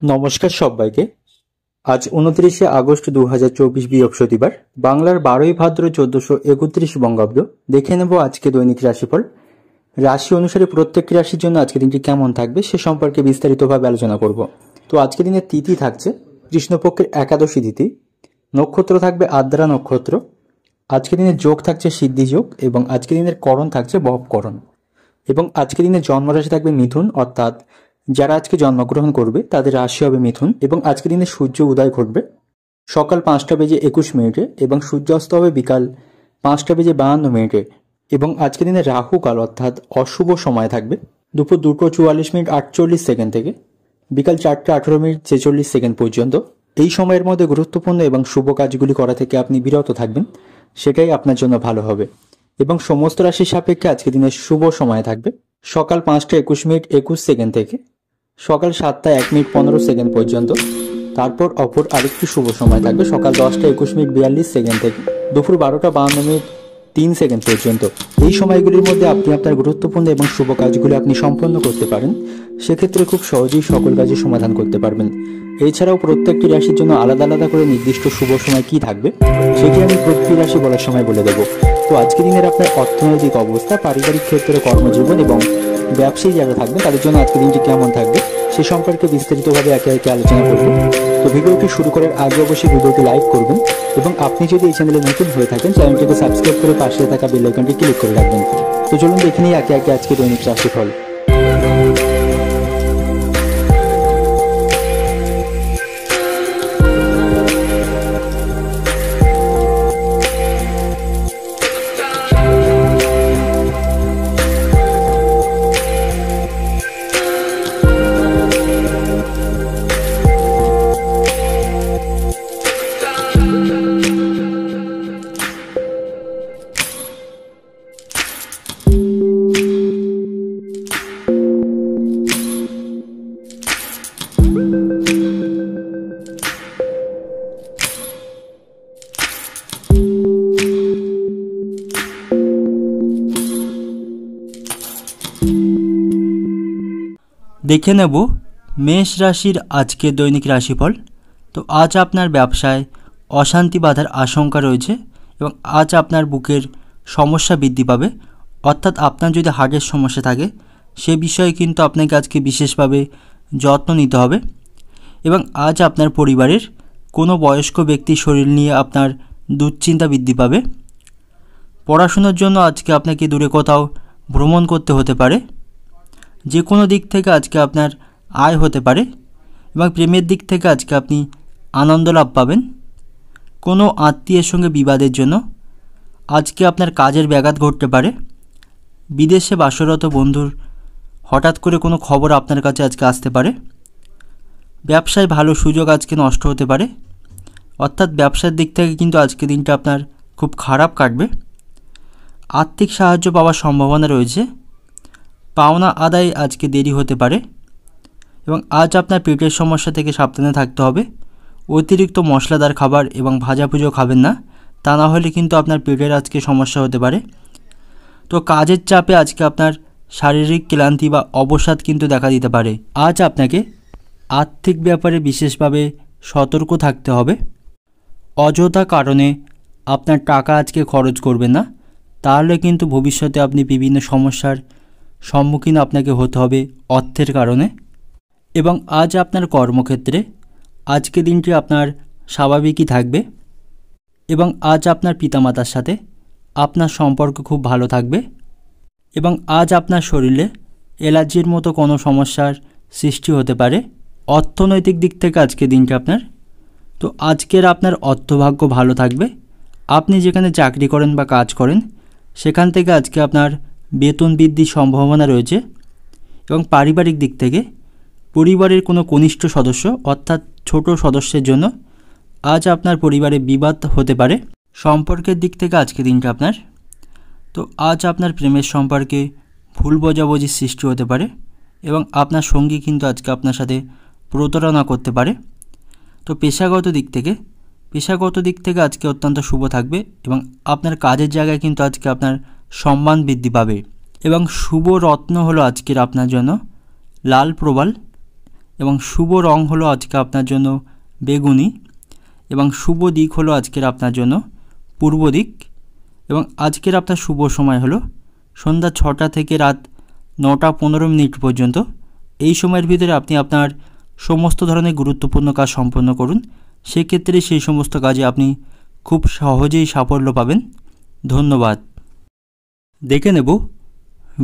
নমস্কার সবাইকে। আজ 29শে আগস্ট 2024 বৃহস্পতিবার, বাংলার 12ই ভাদ্র 1431 বঙ্গাব্দ। দেখে নেব আজকে দৈনিক রাশিফল। রাশি অনুসারে প্রত্যেকটি রাশির জন্য আজকের দিনটি কেমন থাকবে সে সম্পর্কে বিস্তারিতভাবে আলোচনা করব। তো আজকের দিনের তিথি থাকছে কৃষ্ণপক্ষের একাদশী তিথি, নক্ষত্র থাকবে আদ্রা নক্ষত্র, আজকের দিনের যোগ থাকছে সিদ্ধি যোগ এবং আজকের দিনের করণ থাকছে বহবকরণ এবং আজকের দিনের জন্মরাশি থাকবে মিথুন, অর্থাৎ যারা আজকে জন্মগ্রহণ করবে তাদের রাশি হবে মিথুন এবং আজকের দিনে সূর্য উদয় ঘটবে সকাল 5টা বেজে 21 মিনিটে এবং সূর্যাস্ত হবে বিকাল 5টা বেজে 52 মিনিটে এবং আজকের দিনে রাহু কাল অর্থাৎ অশুভ সময় থাকবে দুপুর 2:44:48 থেকে বিকাল 4:18:46 পর্যন্ত। এই সময়ের মধ্যে গুরুত্বপূর্ণ এবং শুভ কাজগুলি করা থেকে আপনি বিরত থাকবেন, সেটাই আপনার জন্য ভালো হবে। এবং সমস্ত রাশির সাপেক্ষে আজকের দিনের শুভ সময় থাকবে সকাল 5:21:21 থেকে সকাল 7:01:15 পর্যন্ত। তারপর অপর আরেকটি শুভ সময় থাকবে সকাল 10:21:42 থেকে দুপুর 12:52:03 পর্যন্ত। এই সময়গুলির মধ্যে আপনি আপনার গুরুত্বপূর্ণ এবং শুভ কাজগুলি আপনি সম্পন্ন করতে পারেন, সেক্ষেত্রে খুব সহজেই সকল কাজের সমাধান করতে পারবেন। এছাড়াও প্রত্যেকটি রাশির জন্য আলাদা আলাদা করে নির্দিষ্ট শুভ সময় কি থাকবে সেটি আমি প্রতিটি রাশি বলার সময় বলে দেবো। তো আজকের দিনের আপনার অর্থনৈতিক অবস্থা, পারিবারিক ক্ষেত্রে, কর্মজীবন এবং ব্যবসায়ী যারা থাকবেন তাদের জন্য আজকের দিনটি কেমন থাকবে সে সম্পর্কে বিস্তারিতভাবে একে একে আলোচনা করব। তো ভিডিওটি শুরু করার আগে অবশ্যই ভিডিওটি লাইক করবেন এবং আপনি যদি এই চ্যানেলে নতুন হয়ে থাকেন চ্যানেলটিকে সাবস্ক্রাইব করে পাশে থাকা বেল আইকনটি ক্লিক করে রাখবেন। তো চলুন দেখে নিই একে একে আজকে দৈনিক রাশিফল। দেখে নেব মেষ রাশির আজকের দৈনিক রাশিফল। তো আজ আপনার ব্যবসায় অশান্তি বাধার আশঙ্কা রয়েছে এবং আজ আপনার বুকের সমস্যা বৃদ্ধি পাবে, অর্থাৎ আপনার যদি হার্টের সমস্যা থাকে সে বিষয়ে কিন্তু আপনাকে আজকে বিশেষভাবে যত্ন নিতে হবে। এবং আজ আপনার পরিবারের কোনো বয়স্ক ব্যক্তির শরীর নিয়ে আপনার দুশ্চিন্তা বৃদ্ধি পাবে। পড়াশোনার জন্য আজকে আপনাকে দূরে কোথাও ভ্রমণ করতে হতে পারে। যে কোনো দিক থেকে আজকে আপনার আয় হতে পারে এবং প্রেমের দিক থেকে আজকে আপনি আনন্দ লাভ পাবেন। কোনো আত্মীয়ের সঙ্গে বিবাদের জন্য আজকে আপনার কাজের ব্যাঘাত ঘটতে পারে। বিদেশে বাসরত বন্ধুর হঠাৎ করে কোনো খবর আপনার কাছে আজকে আসতে পারে। ব্যবসায় ভালো সুযোগ আজকে নষ্ট হতে পারে, অর্থাৎ ব্যবসার দিক থেকে কিন্তু আজকে দিনটা আপনার খুব খারাপ কাটবে। আর্থিক সাহায্য পাওয়ার সম্ভাবনা রয়েছে। পাওনা আদায় আজকে দেরি হতে পারে এবং আজ আপনার পেটের সমস্যা থেকে সাবধানে থাকতে হবে। অতিরিক্ত মশলাদার খাবার এবং ভাজাভুজো খাবেন না, তা না হলে কিন্তু আপনার পেটের আজকে সমস্যা হতে পারে। তো কাজের চাপে আজকে আপনার শারীরিক ক্লান্তি বা অবসাদ কিন্তু দেখা দিতে পারে। আজ আপনাকে আর্থিক ব্যাপারে বিশেষভাবে সতর্ক থাকতে হবে। অযথা কারণে আপনার টাকা আজকে খরচ করবেন না, তাহলে কিন্তু ভবিষ্যতে আপনি বিভিন্ন সমস্যার সম্মুখীন আপনাকে হতে হবে অর্থের কারণে। এবং আজ আপনার কর্মক্ষেত্রে আজকে দিনটি আপনার স্বাভাবিকই থাকবে এবং আজ আপনার পিতামাতার সাথে আপনার সম্পর্ক খুব ভালো থাকবে এবং আজ আপনার শরীরে অ্যালার্জির মতো কোনো সমস্যার সৃষ্টি হতে পারে। অর্থনৈতিক দিক থেকে আজকে দিনটি আপনার, তো আজকের আপনার অর্থভাগ্য ভালো থাকবে। আপনি যেখানে চাকরি করেন বা কাজ করেন সেখান থেকে আজকে আপনার বেতন বৃদ্ধির সম্ভাবনা রয়েছে। এবং পারিবারিক দিক থেকে পরিবারের কোনো কনিষ্ঠ সদস্য অর্থাৎ ছোট সদস্যের জন্য আজ আপনার পরিবারে বিবাদ হতে পারে। সম্পর্কের দিক থেকে আজকে দিনটা আপনার, তো আজ আপনার প্রেমের সম্পর্কে ভুল বোঝাবুঝির সৃষ্টি হতে পারে এবং আপনার সঙ্গী কিন্তু আজকে আপনার সাথে প্রতারণা করতে পারে। তো পেশাগত দিক থেকে আজকে অত্যন্ত শুভ থাকবে এবং আপনার কাজের জায়গায় কিন্তু আজকে আপনার সম্মান বৃদ্ধি পাবে। এবং শুভ রত্ন হলো আজকের আপনার জন্য লাল প্রবাল এবং শুভ রং হলো আজকে আপনার জন্য বেগুনি এবং শুভ দিক হলো আজকের আপনার জন্য পূর্ব দিক এবং আজকের আপনার শুভ সময় হলো সন্ধ্যা 6টা থেকে রাত 9টা 15 মিনিট পর্যন্ত। এই সময়ের ভিতরে আপনি আপনার সমস্ত ধরনের গুরুত্বপূর্ণ কাজ সম্পন্ন করুন, সেক্ষেত্রে সেই সমস্ত কাজে আপনি খুব সহজেই সাফল্য পাবেন। ধন্যবাদ। দেখে নেব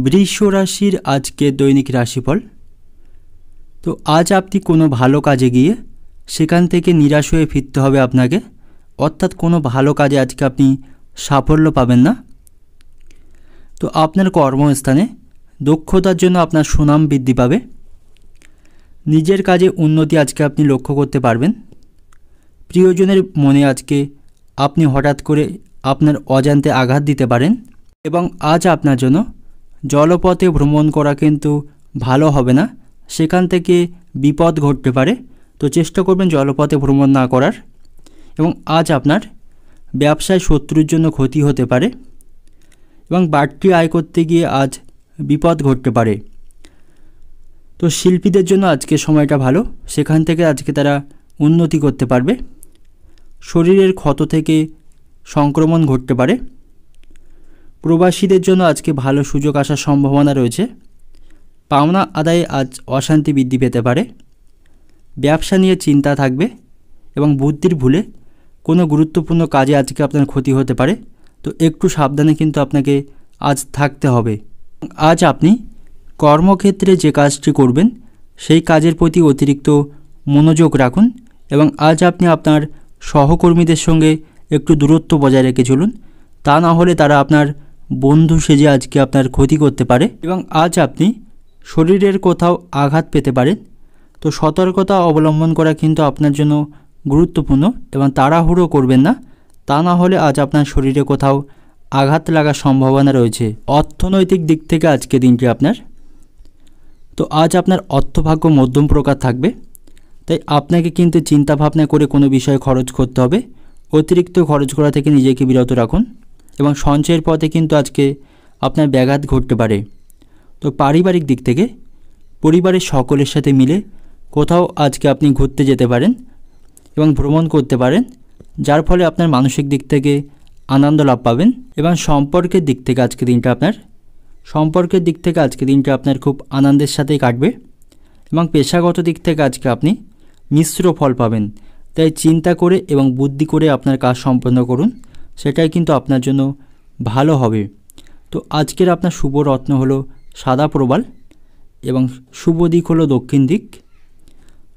বৃষ রাশির আজকে দৈনিক রাশিফল। তো আজ আপনি কোনো ভালো কাজে গিয়ে সেখান থেকে নিরাশ হয়ে ফিরতে হবে আপনাকে, অর্থাৎ কোনো ভালো কাজে আজকে আপনি সাফল্য পাবেন না। তো আপনার কর্মস্থানে দক্ষতার জন্য আপনার সুনাম বৃদ্ধি পাবে। নিজের কাজে উন্নতি আজকে আপনি লক্ষ্য করতে পারবেন। প্রিয়জনের মনে আজকে আপনি হঠাৎ করে আপনার অজান্তে আঘাত দিতে পারেন এবং আজ আপনার জন্য জলপথে ভ্রমণ করা কিন্তু ভালো হবে না, সেখান থেকে বিপদ ঘটতে পারে। তো চেষ্টা করবেন জলপথে ভ্রমণ না করার। এবং আজ আপনার ব্যবসায় শত্রুর জন্য ক্ষতি হতে পারে এবং বাড়তি আয় করতে গিয়ে আজ বিপদ ঘটতে পারে। তো শিল্পীদের জন্য আজকে সময়টা ভালো, সেখান থেকে আজকে তারা উন্নতি করতে পারবে। শরীরের ক্ষত থেকে সংক্রমণ ঘটতে পারে। প্রবাসীদের জন্য আজকে ভালো সুযোগ আসার সম্ভাবনা রয়েছে। পাওনা আদায়ে আজ অশান্তি বৃদ্ধি পেতে পারে। ব্যবসা নিয়ে চিন্তা থাকবে এবং বুদ্ধির ভুলে কোনো গুরুত্বপূর্ণ কাজে আজকে আপনার ক্ষতি হতে পারে। তো একটু সাবধানে কিন্তু আপনাকে আজ থাকতে হবে। আজ আপনি কর্মক্ষেত্রে যে কাজটি করবেন সেই কাজের প্রতি অতিরিক্ত মনোযোগ রাখুন এবং আজ আপনি আপনার সহকর্মীদের সঙ্গে একটু দূরত্ব বজায় রেখে চলুন, তা না হলে তারা আপনার বন্ধু সেজে আজকে আপনার ক্ষতি করতে পারে। এবং আজ আপনি শরীরের কোথাও আঘাত পেতে পারেন। তো সতর্কতা অবলম্বন করা কিন্তু আপনার জন্য গুরুত্বপূর্ণ এবং তাড়াহুড়ো করবেন না, তা না হলে আজ আপনার শরীরে কোথাও আঘাত লাগার সম্ভাবনা রয়েছে। অর্থনৈতিক দিক থেকে আজকে দিনটি আপনার, তো আজ আপনার অর্থভাগ্য মধ্যম প্রকার থাকবে, তাই আপনাকে কিন্তু চিন্তা ভাবনা করে কোনো বিষয়ে খরচ করতে হবে। অতিরিক্ত খরচ করা থেকে নিজেকে বিরত রাখুন এবং সঞ্চয়ের পথে কিন্তু আজকে আপনার ব্যাঘাত ঘটতে পারে। তো পারিবারিক দিক থেকে পরিবারের সকলের সাথে মিলে কোথাও আজকে আপনি ঘুরতে যেতে পারেন এবং ভ্রমণ করতে পারেন, যার ফলে আপনার মানসিক দিক থেকে আনন্দ লাভ পাবেন। এবং সম্পর্কের দিক থেকে আজকে দিনটা আপনার খুব আনন্দের সাথেই কাটবে। এবং পেশাগত দিক থেকে আজকে আপনি মিশ্র ফল পাবেন, তাই চিন্তা করে এবং বুদ্ধি করে আপনার কাজ সম্পন্ন করুন, সেটাই কিন্তু আপনার জন্য ভালো হবে। তো আজকের আপনার শুভ রত্ন হলো সাদা প্রবাল এবং শুভ দিক হলো দক্ষিণ দিক।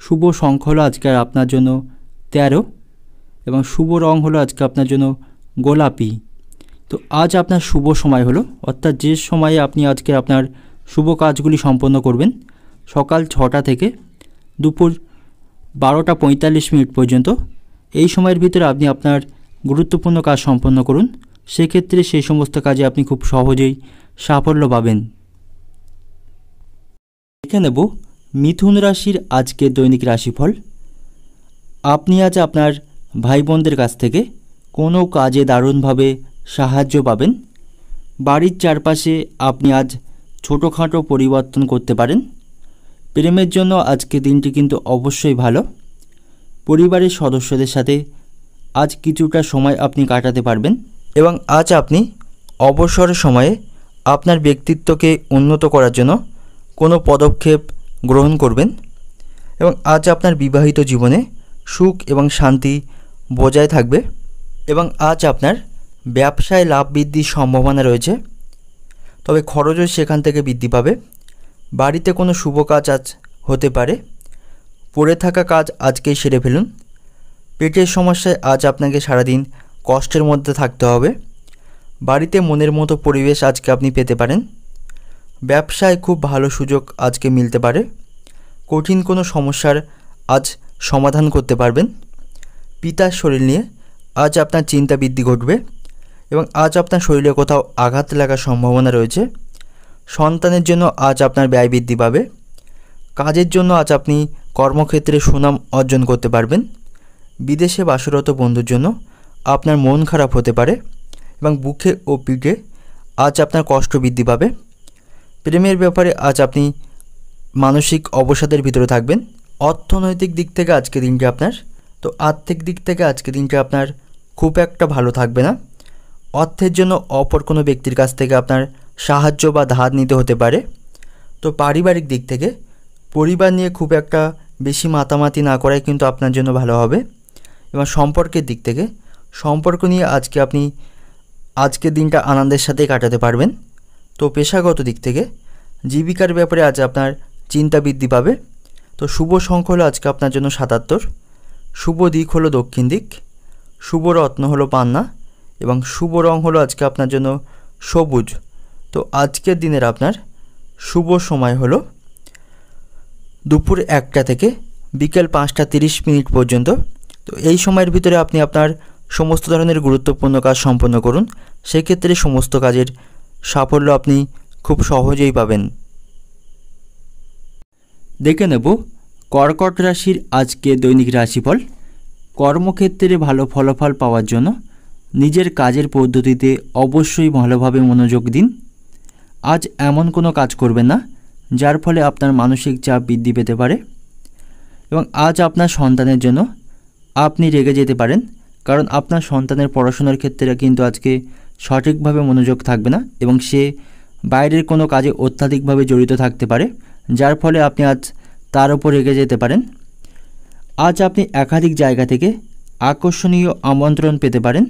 শুভ সংখ্যা হলো আজকের আপনার জন্য 13 এবং শুভ রং হলো আজকে আপনার জন্য গোলাপি। তো আজ আপনার শুভ সময় হলো, অর্থাৎ যে সময়ে আপনি আজকে আপনার শুভ কাজগুলি সম্পন্ন করবেন, সকাল 6টা থেকে দুপুর 12টা 45 মিনিট পর্যন্ত। এই সময়ের ভিতরে আপনি আপনার গুরুত্বপূর্ণ কাজ সম্পন্ন করুন, সেক্ষেত্রে সেই সমস্ত কাজে আপনি খুব সহজেই সাফল্য পাবেন। দেখে নেব মিথুন রাশির আজকের দৈনিক রাশিফল। আপনি আজ আপনার ভাই বোনদের কাছ থেকে কোনো কাজে দারুণভাবে সাহায্য পাবেন। বাড়ির চারপাশে আপনি আজ ছোটোখাটো পরিবর্তন করতে পারেন। প্রেমের জন্য আজকে দিনটি কিন্তু অবশ্যই ভালো। পরিবারের সদস্যদের সাথে আজ কিছুটা সময় আপনি কাটাতে পারবেন এবং আজ আপনি অবসরের সময়ে আপনার ব্যক্তিত্বকে উন্নত করার জন্য কোনো পদক্ষেপ গ্রহণ করবেন এবং আজ আপনার বিবাহিত জীবনে সুখ এবং শান্তি বজায় থাকবে এবং আজ আপনার ব্যবসায় লাভ বৃদ্ধির সম্ভাবনা রয়েছে, তবে খরচও সেখান থেকে বৃদ্ধি পাবে। বাড়িতে কোনো শুভ কাজ আজ হতে পারে। পড়ে থাকা কাজ আজকেই সেরে ফেলুন। পেটের সমস্যায় আজ আপনাকে সারাদিন কষ্টের মধ্যে থাকতে হবে। বাড়িতে মনের মতো পরিবেশ আজকে আপনি পেতে পারেন। ব্যবসায় খুব ভালো সুযোগ আজকে মিলতে পারে। কঠিন কোনো সমস্যার আজ সমাধান করতে পারবেন। পিতার শরীর নিয়ে আজ আপনার চিন্তা বৃদ্ধি ঘটবে এবং আজ আপনার শরীরে কোথাও আঘাত লাগার সম্ভাবনা রয়েছে। সন্তানের জন্য আজ আপনার ব্যয় বৃদ্ধি পাবে। কাজের জন্য আজ আপনি কর্মক্ষেত্রে সুনাম অর্জন করতে পারবেন। বিদেশে বাসরত বন্ধুর জন্য আপনার মন খারাপ হতে পারে এবং বুকে ও পিঠে আজ আপনার কষ্ট বৃদ্ধি পাবে। প্রেমের ব্যাপারে আজ আপনি মানসিক অবসাদের ভিতরে থাকবেন। অর্থনৈতিক দিক থেকে আজকে দিনটি আপনার, তো আর্থিক দিক থেকে আজকে দিনটি আপনার খুব একটা ভালো থাকবে না। অর্থের জন্য অপর কোনো ব্যক্তির কাছ থেকে আপনার সাহায্য বা ধার নিতে হতে পারে। তো পারিবারিক দিক থেকে পরিবার নিয়ে খুব একটা বেশি মাতামাতি না করাই কিন্তু আপনার জন্য ভালো হবে। এবং সম্পর্কের দিক থেকে সম্পর্ক নিয়ে আপনি আজকের দিনটা আনন্দের সাথে কাটাতে পারবেন। তো পেশাগত দিক থেকে জীবিকার ব্যাপারে আজ আপনার চিন্তা বৃদ্ধি পাবে। তো শুভ সংখ্যা হলো আজকে আপনার জন্য ৭৭, শুভ দিক হলো দক্ষিণ দিক, শুভ রত্ন হলো পান্না এবং শুভ রং হলো আজকে আপনার জন্য সবুজ। তো আজকের দিনের আপনার শুভ সময় হলো দুপুর 1টা থেকে বিকেল 5টা 30 মিনিট পর্যন্ত। তো এই সময়ের ভিতরে আপনি আপনার সমস্ত ধরনের গুরুত্বপূর্ণ কাজ সম্পন্ন করুন, সেক্ষেত্রে সমস্ত কাজের সাফল্য আপনি খুব সহজেই পাবেন। দেখে নেব কর্কট রাশির আজকে দৈনিক রাশিফল। কর্মক্ষেত্রে ভালো ফলাফল পাওয়ার জন্য নিজের কাজের পদ্ধতিতে অবশ্যই ভালোভাবে মনোযোগ দিন। আজ এমন কোনো কাজ করবেন না যার ফলে আপনার মানসিক চাপ বৃদ্ধি পেতে পারে। এবং আজ আপনার সন্তানের জন্য আপনি রেগে যেতে পারেন, কারণ আপনার সন্তানের পড়াশোনার ক্ষেত্রে কিন্তু আজকে সঠিকভাবে মনোযোগ থাকবে না এবং সে বাইরের কোনো কাজে অত্যাধিকভাবে জড়িত থাকতে পারে, যার ফলে আপনি আজ তার উপর রেগে যেতে পারেন। আজ আপনি একাধিক জায়গা থেকে আকর্ষণীয় আমন্ত্রণ পেতে পারেন,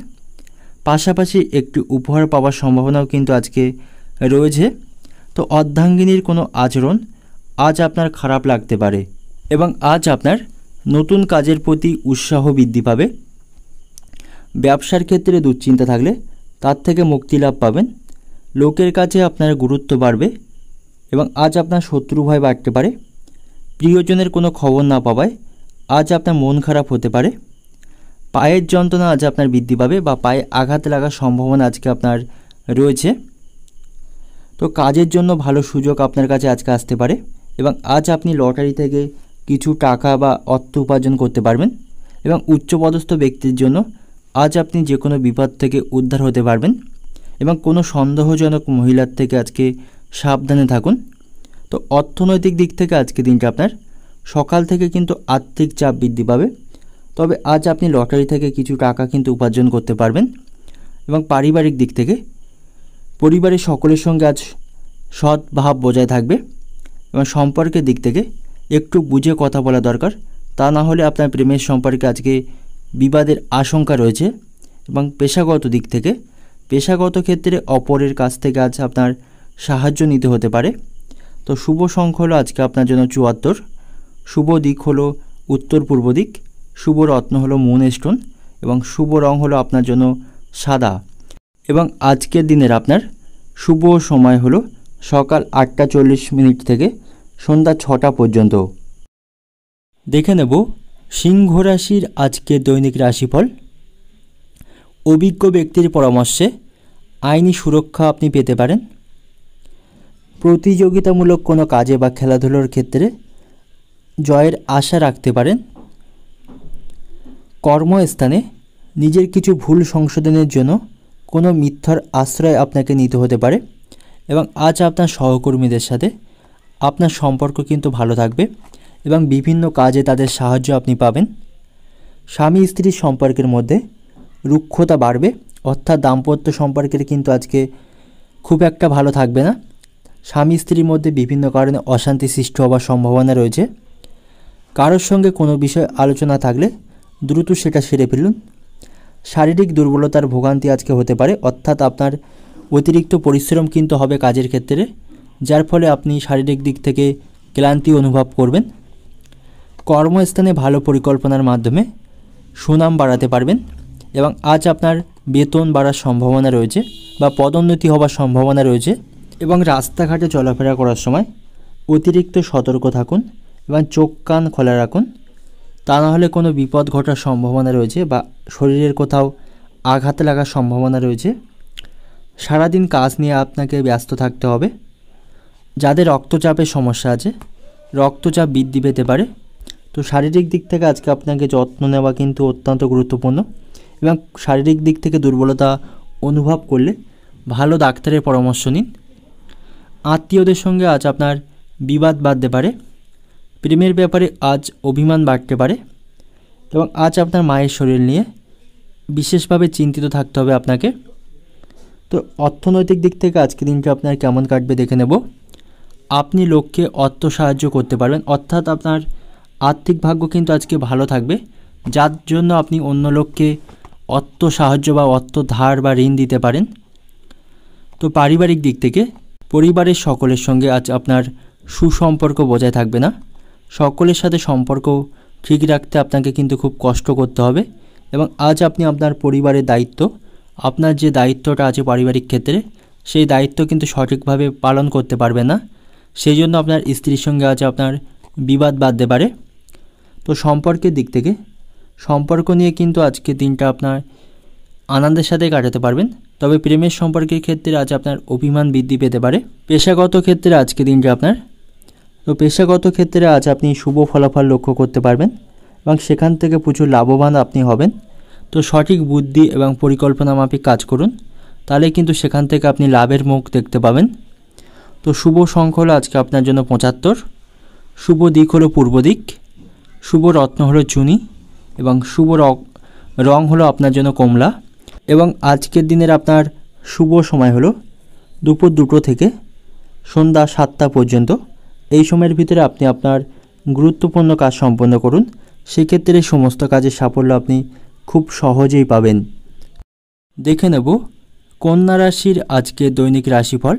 পাশাপাশি একটি উপহার পাওয়ার সম্ভাবনাও কিন্তু আজকে রয়েছে। তো অর্ধাঙ্গিনীর কোনো আচরণ আজ আপনার খারাপ লাগতে পারে এবং আজ আপনার নতুন কাজের প্রতি উৎসাহ বৃদ্ধি পাবে। ব্যবসার ক্ষেত্রে দুশ্চিন্তা থাকলে তার থেকে মুক্তি লাভ পাবেন। লোকের কাছে আপনার গুরুত্ব বাড়বে এবং আজ আপনার শত্রু ভয় বাড়তে পারে। প্রিয়জনের কোনো খবর না পাওয়ায় আজ আপনার মন খারাপ হতে পারে। পায়ের যন্ত্রণা আজ আপনার বৃদ্ধি পাবে বা পায়ে আঘাত লাগার সম্ভাবনা আজকে আপনার রয়েছে। তো কাজের জন্য ভালো সুযোগ আপনার কাছে আজকে আসতে পারে এবং আজ আপনি লটারি থেকে কিছু টাকা বা অর্থ উপার্জন করতে পারবেন এবং উচ্চপদস্থ ব্যক্তির জন্য আজ আপনি যে কোনো বিপদ থেকে উদ্ধার হতে পারবেন এবং কোনো সন্দেহজনক মহিলার থেকে আজকে সাবধানে থাকুন। তো অর্থনৈতিক দিক থেকে আজকে দিনটা আপনার সকাল থেকে কিন্তু আর্থিক চাপ বৃদ্ধি পাবে, তবে আজ আপনি লটারি থেকে কিছু টাকা কিন্তু উপার্জন করতে পারবেন। এবং পারিবারিক দিক থেকে পরিবারের সকলের সঙ্গে আজ সদ্ভাব বজায় থাকবে এবং সম্পর্কের দিক থেকে একটু বুঝে কথা বলা দরকার, তা না হলে আপনার প্রেমের সম্পর্কে আজকে বিবাদের আশঙ্কা রয়েছে। এবং পেশাগত দিক থেকে পেশাগত ক্ষেত্রে অপরের কাছ থেকে আজ আপনার সাহায্য নিতে হতে পারে। তো শুভ সংখ্যা হলো আজকে আপনার জন্য 74, শুভ দিক হলো উত্তর পূর্ব দিক, শুভ রত্ন হলো মুন স্টোন এবং শুভ রং হলো আপনার জন্য সাদা। এবং আজকের দিনের আপনার শুভ সময় হলো সকাল 8টা 40 মিনিট থেকে সন্ধ্যা 6টা পর্যন্ত। দেখে নেব সিংহ রাশির আজকের দৈনিক রাশিফল। অভিজ্ঞ ব্যক্তির পরামর্শে আইনি সুরক্ষা আপনি পেতে পারেন। প্রতিযোগিতামূলক কোনো কাজে বা খেলাধুলার ক্ষেত্রে জয়ের আশা রাখতে পারেন। কর্মস্থানে নিজের কিছু ভুল সংশোধনের জন্য কোনো মিথ্যার আশ্রয় আপনাকে নিতে হতে পারে এবং আজ আপনার সহকর্মীদের সাথে আপনার সম্পর্ক কিন্তু ভালো থাকবে এবং বিভিন্ন কাজে তাদের সাহায্য আপনি পাবেন। স্বামী স্ত্রীর সম্পর্কের মধ্যে রুক্ষতা বাড়বে, অর্থাৎ দাম্পত্য সম্পর্কের কিন্তু আজকে খুব একটা ভালো থাকবে না। স্বামী স্ত্রীর মধ্যে বিভিন্ন কারণে অশান্তি সৃষ্টি হওয়ার সম্ভাবনা রয়েছে। কারোর সঙ্গে কোনো বিষয় আলোচনা থাকলে দ্রুত সেটা সেরে ফেলুন। শারীরিক দুর্বলতার ভোগান্তি আজকে হতে পারে, অর্থাৎ আপনার অতিরিক্ত পরিশ্রম কিন্তু হবে কাজের ক্ষেত্রে, যার ফলে আপনি শারীরিক দিক থেকে ক্লান্তি অনুভব করবেন। কর্মস্থানে ভালো পরিকল্পনার মাধ্যমে সুনাম বাড়াতে পারবেন এবং আজ আপনার বেতন বাড়ার সম্ভাবনা রয়েছে বা পদোন্নতি হওয়ার সম্ভাবনা রয়েছে। এবং রাস্তাঘাটে চলাফেরা করার সময় অতিরিক্ত সতর্ক থাকুন এবং চোখ কান খোলা রাখুন, তা না হলে কোনো বিপদ ঘটার সম্ভাবনা রয়েছে বা শরীরের কোথাও আঘাত লাগার সম্ভাবনা রয়েছে। সারাদিন কাজ নিয়ে আপনাকে ব্যস্ত থাকতে হবে। যাদের রক্তচাপের সমস্যা আছে, রক্তচাপ বৃদ্ধি পেতে পারে। তো শারীরিক দিক থেকে আজকে আপনাকে যত্ন নেওয়া কিন্তু অত্যন্ত গুরুত্বপূর্ণ এবং শারীরিক দিক থেকে দুর্বলতা অনুভব করলে ভালো ডাক্তারের পরামর্শ নিন। আত্মীয়দের সঙ্গে আজ আপনার বিবাদ বাধতে পারে। প্রেমের ব্যাপারে আজ অভিমান বাড়তে পারে এবং আজ আপনার মায়ের শরীর নিয়ে বিশেষভাবে চিন্তিত থাকতে হবে আপনাকে। তো অর্থনৈতিক দিক থেকে আজকে দিনটা আপনার কেমন কাটবে দেখে নেব। আপনি লোককে অর্থ সাহায্য করতে পারবেন, অর্থাৎ আপনার আর্থিক ভাগ্য কিন্তু আজকে ভালো থাকবে, যার জন্য আপনি অন্য লোককে অর্থ সাহায্য বা অর্থ ধার বা ঋণ দিতে পারেন। তো পারিবারিক দিক থেকে পরিবারের সকলের সঙ্গে আজ আপনার সুসম্পর্ক বজায় থাকবে না। সকলের সাথে সম্পর্ক ঠিক রাখতে আপনাকে কিন্তু খুব কষ্ট করতে হবে এবং আজ আপনি আপনার পরিবারের দায়িত্ব, আপনার যে দায়িত্বটা আছে পারিবারিক ক্ষেত্রে, সেই দায়িত্ব কিন্তু সঠিকভাবে পালন করতে পারবে না। সেই জন্য আপনার স্ত্রীর সঙ্গে আজ আপনার বিবাদ বাধতে পারে। তো সম্পর্কের দিক থেকে সম্পর্ক নিয়ে কিন্তু আজকে দিনটা আপনার আনন্দের সাথে কাটাতে পারবেন, তবে প্রেমের সম্পর্কের ক্ষেত্রে আজ আপনার অভিমান বৃদ্ধি পেতে পারে। পেশাগত ক্ষেত্রে আজকে দিনটা আপনার, তো পেশাগত ক্ষেত্রে আজ আপনি শুভ ফলাফল লক্ষ্য করতে পারবেন এবং সেখান থেকে প্রচুর লাভবান আপনি হবেন। তো সঠিক বুদ্ধি এবং পরিকল্পনা মাফিক কাজ করুন, তাহলে কিন্তু সেখান থেকে আপনি লাভের মুখ দেখতে পাবেন। তো শুভ সংখ্যা হলো আজকে আপনার জন্য 75, শুভ দিক হলো পূর্ব দিক, শুভ রত্ন হলো চুনি এবং শুভ রং হলো আপনার জন্য কমলা। এবং আজকের দিনের আপনার শুভ সময় হলো দুপুর 2টো থেকে সন্ধ্যা 7টা পর্যন্ত। এই সময়ের ভিতরে আপনি আপনার গুরুত্বপূর্ণ কাজ সম্পন্ন করুন, সেক্ষেত্রে সমস্ত কাজের সাফল্য আপনি খুব সহজেই পাবেন। দেখে নেব কন্যা রাশির আজকে দৈনিক রাশিফল।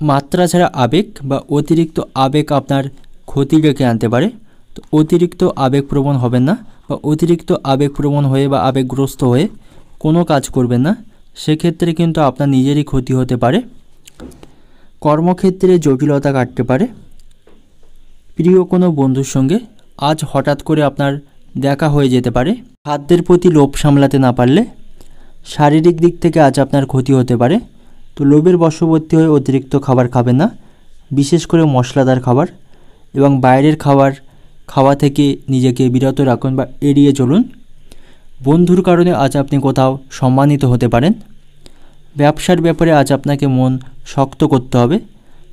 মাত্রা ছাড়া আবেগ বা অতিরিক্ত আবেগ আপনার ক্ষতি ডেকে আনতে পারে। তো অতিরিক্ত আবেগপ্রবণ হবেন না বা অতিরিক্ত আবেগপ্রবণ হয়ে বা আবেগগ্রস্ত হয়ে কোনো কাজ করবেন না, সেক্ষেত্রে কিন্তু আপনার নিজেরই ক্ষতি হতে পারে। কর্মক্ষেত্রে জটিলতা কাটতে পারে। প্রিয় কোনো বন্ধুর সঙ্গে আজ হঠাৎ করে আপনার দেখা হয়ে যেতে পারে। খাদ্যের প্রতি লোভ সামলাতে না পারলে শারীরিক দিক থেকে আজ আপনার ক্ষতি হতে পারে। তো লোভের বশবর্তী হয়ে অতিরিক্ত খাবার খাবেন না, বিশেষ করে মশলাদার খাবার এবং বাইরের খাওয়া থেকে নিজেকে বিরত রাখুন বা এড়িয়ে চলুন। বন্ধুর কারণে আজ আপনি কোথাও সম্মানিত হতে পারেন। ব্যবসার ব্যাপারে আজ আপনাকে মন শক্ত করতে হবে,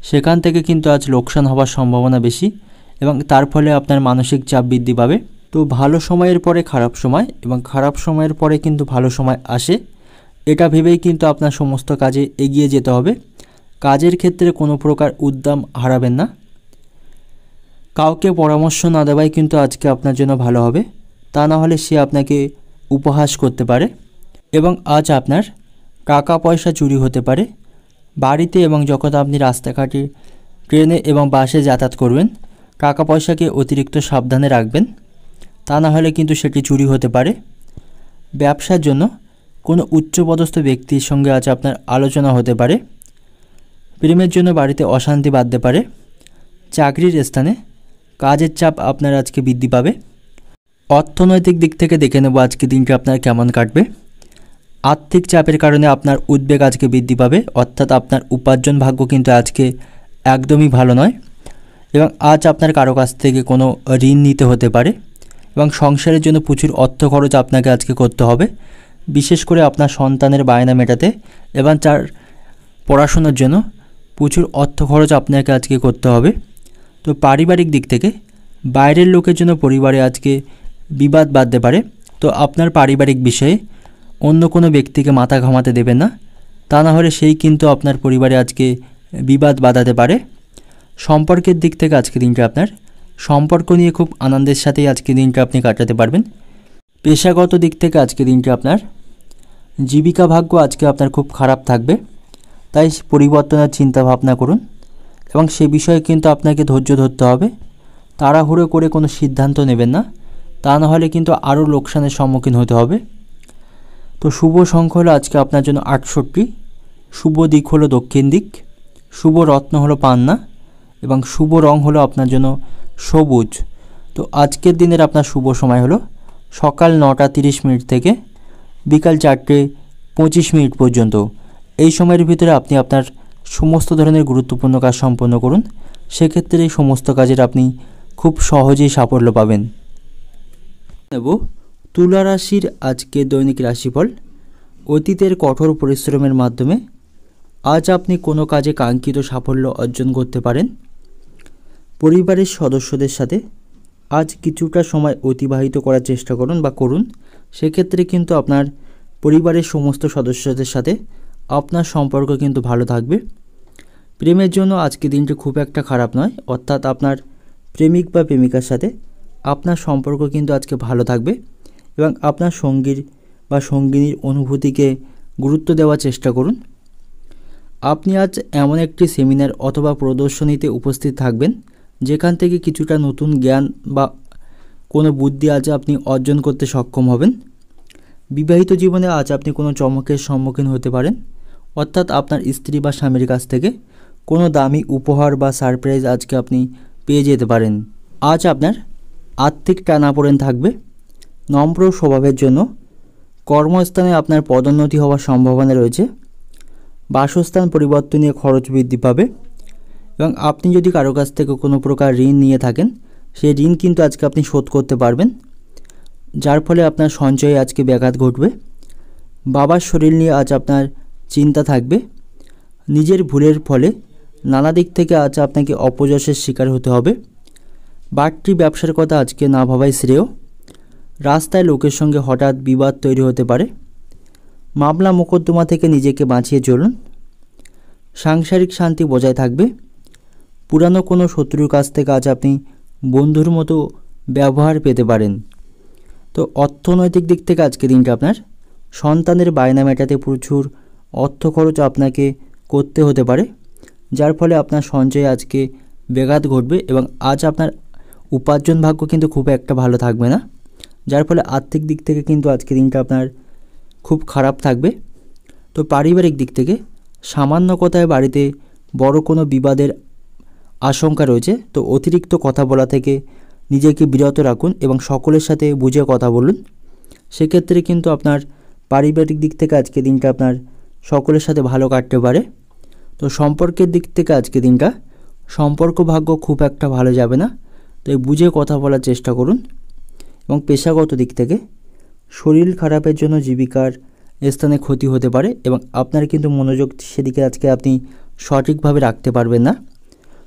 সেখান থেকে কিন্তু আজ লোকসান হওয়ার সম্ভাবনা বেশি এবং তার ফলে আপনার মানসিক চাপ বৃদ্ধি পাবে। তো ভালো সময়ের পরে খারাপ সময় এবং খারাপ সময়ের পরে কিন্তু ভালো সময় আসে, এটা ভেবেই কিন্তু আপনার সমস্ত কাজে এগিয়ে যেতে হবে। কাজের ক্ষেত্রে কোনো প্রকার উদ্যম হারাবেন না। কাউকে পরামর্শ না দেওয়াই কিন্তু আজকে আপনার জন্য ভালো হবে, তা না হলে সে আপনাকে উপহাস করতে পারে। এবং আজ আপনার টাকা পয়সা চুরি হতে পারে বাড়িতে, এবং যখন আপনি রাস্তাঘাটে ট্রেনে এবং বাসে যাতায়াত করবেন টাকা পয়সাকে অতিরিক্ত সাবধানে রাখবেন, তা না হলে কিন্তু সেটি চুরি হতে পারে। ব্যবসার জন্য কোনো উচ্চপদস্থ ব্যক্তির সঙ্গে আজ আপনার আলোচনা হতে পারে। প্রেমের জন্য বাড়িতে অশান্তি বাধতে পারে। চাকরির স্থানে কাজের চাপ আপনার আজকে বৃদ্ধি পাবে। অর্থনৈতিক দিক থেকে দেখে নেব আজকে দিনটা আপনার কেমন কাটবে। আর্থিক চাপের কারণে আপনার উদ্বেগ আজকে বৃদ্ধি পাবে, অর্থাৎ আপনার উপার্জন ভাগ্য কিন্তু আজকে একদমই ভালো নয় এবং আজ আপনার কারো কাছ থেকে কোনো ঋণ নিতে হতে পারে এবং সংসারের জন্য প্রচুর অর্থ খরচ আপনাকে আজকে করতে হবে, বিশেষ করে আপনার সন্তানের বায়না মেটাতে এবং তার পড়াশোনার জন্য প্রচুর অর্থ খরচ আপনাকে আজকে করতে হবে। তো পারিবারিক দিক থেকে বাইরের লোকের জন্য পরিবারে আজকে বিবাদ বাধতে পারে। তো আপনার পারিবারিক বিষয়ে অন্য কোনো ব্যক্তিকে মাথা ঘামাতে দেবেন না, তা না হলে সেই কিন্তু আপনার পরিবারে আজকে বিবাদ বাঁধাতে পারে। সম্পর্কের দিক থেকে আজকে দিনটা আপনার সম্পর্ক নিয়ে খুব আনন্দের সাথেই আজকে দিনটা আপনি কাটাতে পারবেন। পেশাগত দিক থেকে আজকে দিনটা আপনার জীবিকা ভাগ্য আজকে আপনার খুব খারাপ থাকবে, তাই পরিবর্তনের চিন্তা ভাবনা করুন এবং সে বিষয়ে কিন্তু আপনাকে ধৈর্য ধরতে হবে। তাড়াহুড়ো করে কোনো সিদ্ধান্ত নেবেন না, তা না হলে কিন্তু আরও লোকসানের সম্মুখীন হতে হবে। তো শুভ সংখ্যা হলো আজকে আপনার জন্য 68, শুভ দিক হলো দক্ষিণ দিক, শুভ রত্ন হলো পান্না এবং শুভ রং হলো আপনার জন্য সবুজ। তো আজকের দিনের আপনার শুভ সময় হলো সকাল 9টা 30 মিনিট থেকে বিকাল 4টে 25 মিনিট পর্যন্ত। এই সময়ের ভিতরে আপনি আপনার সমস্ত ধরনের গুরুত্বপূর্ণ কাজ সম্পন্ন করুন, সেক্ষেত্রে এই সমস্ত কাজের আপনি খুব সহজেই সাফল্য পাবেন। নেব তুলা রাশির আজকে দৈনিক রাশিফল। অতীতের কঠোর পরিশ্রমের মাধ্যমে আজ আপনি কোনো কাজে কাঙ্ক্ষিত সাফল্য অর্জন করতে পারেন। পরিবারের সদস্যদের সাথে আজ কিছুটা সময় অতিবাহিত করার চেষ্টা করুন বা করুন। সেক্ষেত্রে কিন্তু আপনার পরিবারের সমস্ত সদস্যদের সাথে আপনার সম্পর্ক কিন্তু ভালো থাকবে। প্রেমের জন্য আজকে দিনটি খুব একটা খারাপ নয়, অর্থাৎ আপনার প্রেমিক বা প্রেমিকার সাথে আপনার সম্পর্ক কিন্তু আজকে ভালো থাকবে এবং আপনার সঙ্গীর বা সঙ্গিনীর অনুভূতিকে গুরুত্ব দেওয়ার চেষ্টা করুন। আপনি আজ এমন একটি সেমিনার অথবা প্রদর্শনীতে উপস্থিত থাকবেন যেখান থেকে কিছুটা নতুন জ্ঞান বা কোনো বুদ্ধি আজ আপনি অর্জন করতে সক্ষম হবেন। বিবাহিত জীবনে আজ আপনি কোনো চমকের সম্মুখীন হতে পারেন, অর্থাৎ আপনার স্ত্রী বা স্বামীর কাছ থেকে কোনো দামি উপহার বা সারপ্রাইজ আজকে আপনি পেয়ে যেতে পারেন। আজ আপনার আর্থিক টানাপোড়েন থাকবে। নম্র স্বভাবের জন্য কর্মস্থানে আপনার পদোন্নতি হওয়ার সম্ভাবনা রয়েছে। বাসস্থান পরিবর্তনে খরচ বৃদ্ধি পাবে এবং আপনি যদি কারো কাছ থেকে কোনো প্রকার ঋণ নিয়ে থাকেন সেই ঋণ কিন্তু আজকে আপনি শোধ করতে পারবেন, যার ফলে আপনার সঞ্চয়ে আজকে ব্যাঘাত ঘটবে। বাবার শরীর নিয়ে আজ আপনার চিন্তা থাকবে। নিজের ভুলের ফলে নানা দিক থেকে আজ আপনাকে অপযশের শিকার হতে হবে। বাড়তি ব্যবসার কথা আজকে না ভাবাই শ্রেয়। রাস্তায় লোকের সঙ্গে হঠাৎ বিবাদ তৈরি হতে পারে। মামলা মোকদ্দমা থেকে নিজেকে বাঁচিয়ে চলুন। সাংসারিক শান্তি বজায় থাকবে। পুরানো কোনো শত্রুর কাছ থেকে আজ আপনি বন্ধুর মতো ব্যবহার পেতে পারেন। তো অর্থনৈতিক দিক থেকে আজকে দিনটা আপনার সন্তানের বায়না মেটাতে প্রচুর অর্থ খরচ আপনাকে করতে হতে পারে, যার ফলে আপনার সঞ্চয়ে আজকে ব্যাঘাত ঘটবে এবং আজ আপনার উপার্জন ভাগ্য কিন্তু খুব একটা ভালো থাকবে না, যার ফলে আর্থিক দিক থেকে কিন্তু আজকে দিনটা আপনার খুব খারাপ থাকবে। তো পারিবারিক দিক থেকে সামান্য কথায় বাড়িতে বড় কোনো বিবাদের আশঙ্কা রয়েছে। তো অতিরিক্ত কথা বলা থেকে নিজেকে বিরত রাখুন এবং সকলের সাথে বুঝে কথা বলুন। সেক্ষেত্রে কিন্তু আপনার পারিবারিক দিক থেকে আজকে দিনটা আপনার সকলের সাথে ভালো কাটতে পারে। তো সম্পর্কের দিক থেকে আজকে দিনটা সম্পর্ক ভাগ্য খুব একটা ভালো যাবে না, তো বুঝে কথা বলার চেষ্টা করুন। এবং পেশাগত দিক থেকে শরীর খারাপের জন্য জীবিকার স্থানে ক্ষতি হতে পারে এবং আপনার কিন্তু মনোযোগ সেদিকে আজকে আপনি সঠিকভাবে রাখতে পারবেন না।